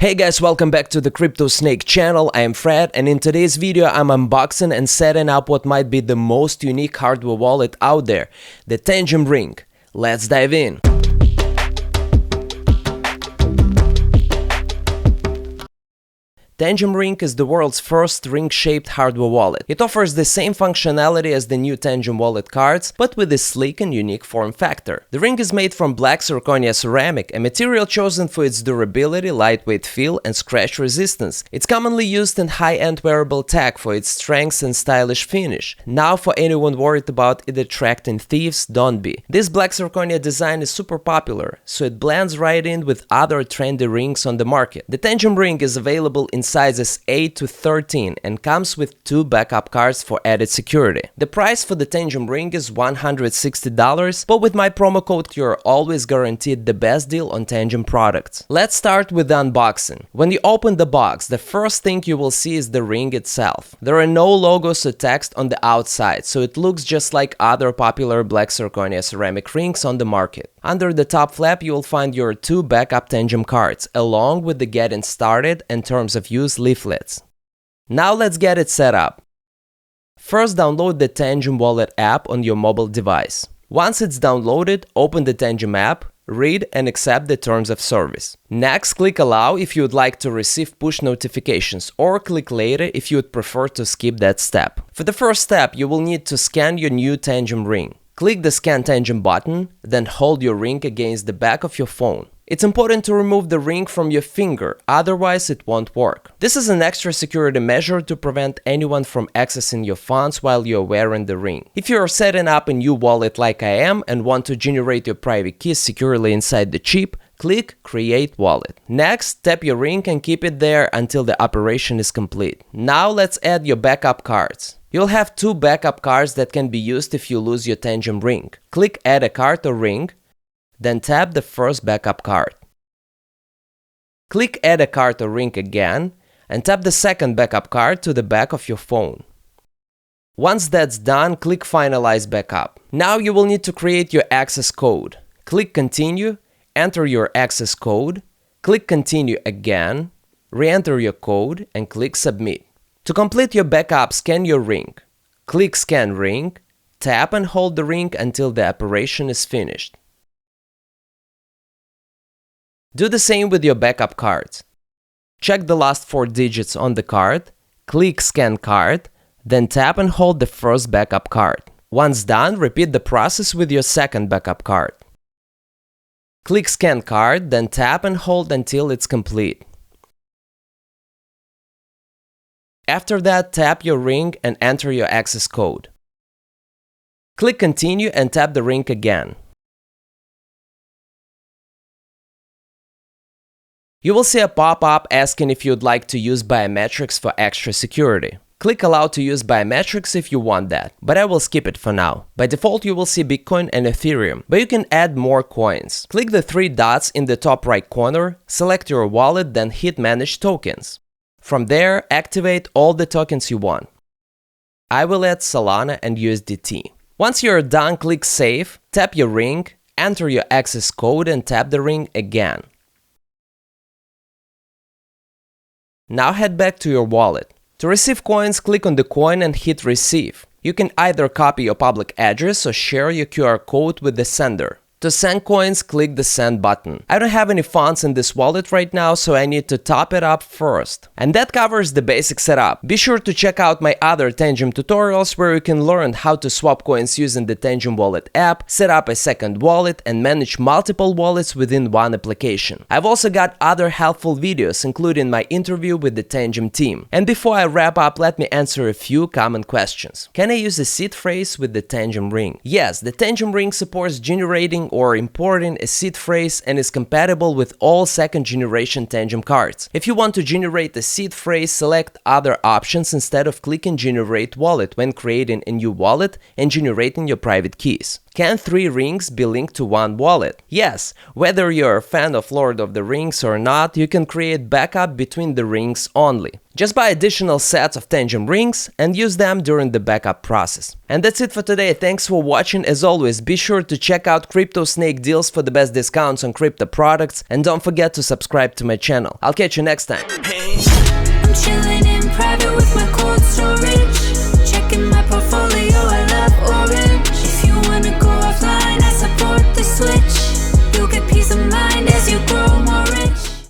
Hey guys, welcome back to the CryptoSnake channel. I am Fred, and in today's video I'm unboxing and setting up what might be the most unique hardware wallet out there, the Tangem Ring. Let's dive in. Tangem Ring is the world's first ring-shaped hardware wallet. It offers the same functionality as the new Tangem wallet cards, but with a sleek and unique form factor. The ring is made from black zirconia ceramic, a material chosen for its durability, lightweight feel, and scratch resistance. It's commonly used in high-end wearable tech for its strength and stylish finish. Now, for anyone worried about it attracting thieves, don't be. This black zirconia design is super popular, so it blends right in with other trendy rings on the market. The Tangem Ring is available in sizes 8 to 13 and comes with 2 backup cards for added security. The price for the Tangem Ring is $160, but with my promo code you're always guaranteed the best deal on Tangem products. Let's start with the unboxing. When you open the box, the first thing you will see is the ring itself. There are no logos or text on the outside, so it looks just like other popular black zirconia ceramic rings on the market. Under the top flap you will find your 2 backup Tangem cards, along with the getting started and terms of use leaflets. Now let's get it set up. First, download the Tangem Wallet app on your mobile device. Once it's downloaded, open the Tangem app, read and accept the terms of service. Next, click Allow if you would like to receive push notifications, or click Later if you would prefer to skip that step. For the first step, you will need to scan your new Tangem Ring. Click the Scan Tangem button, then hold your ring against the back of your phone. It's important to remove the ring from your finger, otherwise it won't work. This is an extra security measure to prevent anyone from accessing your funds while you're wearing the ring. If you are setting up a new wallet like I am and want to generate your private keys securely inside the chip, click Create Wallet. Next, tap your ring and keep it there until the operation is complete. Now let's add your backup cards. You'll have 2 backup cards that can be used if you lose your Tangem Ring. Click Add a card or ring, then tap the first backup card. Click Add a card or ring again, and tap the second backup card to the back of your phone. Once that's done, click Finalize Backup. Now you will need to create your access code. Click Continue, enter your access code, click Continue again, re-enter your code, and click Submit. To complete your backup, scan your ring. Click Scan Ring, tap and hold the ring until the operation is finished. Do the same with your backup cards. Check the last 4 digits on the card, click Scan Card, then tap and hold the first backup card. Once done, repeat the process with your second backup card. Click Scan Card, then tap and hold until it's complete. After that, tap your ring and enter your access code. Click Continue and tap the ring again. You will see a pop-up asking if you'd like to use biometrics for extra security. Click Allow to use biometrics if you want that, but I will skip it for now. By default, you will see Bitcoin and Ethereum, but you can add more coins. Click the 3 dots in the top right corner, select your wallet, then hit Manage Tokens. From there, activate all the tokens you want. I will add Solana and USDT. Once you're done, click Save, tap your ring, enter your access code and tap the ring again. Now head back to your wallet. To receive coins, click on the coin and hit Receive. You can either copy your public address or share your QR code with the sender. To send coins, click the Send button. I don't have any funds in this wallet right now, so I need to top it up first. And that covers the basic setup. Be sure to check out my other Tangem tutorials where you can learn how to swap coins using the Tangem Wallet app, set up a second wallet, and manage multiple wallets within one application. I've also got other helpful videos, including my interview with the Tangem team. And before I wrap up, let me answer a few common questions. Can I use a seed phrase with the Tangem Ring? Yes, the Tangem Ring supports generating or importing a seed phrase and is compatible with all second-generation Tangem cards. If you want to generate a seed phrase, select other options instead of clicking Generate Wallet when creating a new wallet and generating your private keys. Can 3 rings be linked to one wallet? Yes, whether you're a fan of Lord of the Rings or not, you can create backup between the rings only. Just buy additional sets of Tangem rings and use them during the backup process. And that's it for today. Thanks for watching. As always, be sure to check out CryptoSnake Deals for the best discounts on crypto products, and don't forget to subscribe to my channel. I'll catch you next time. I'm chilling in private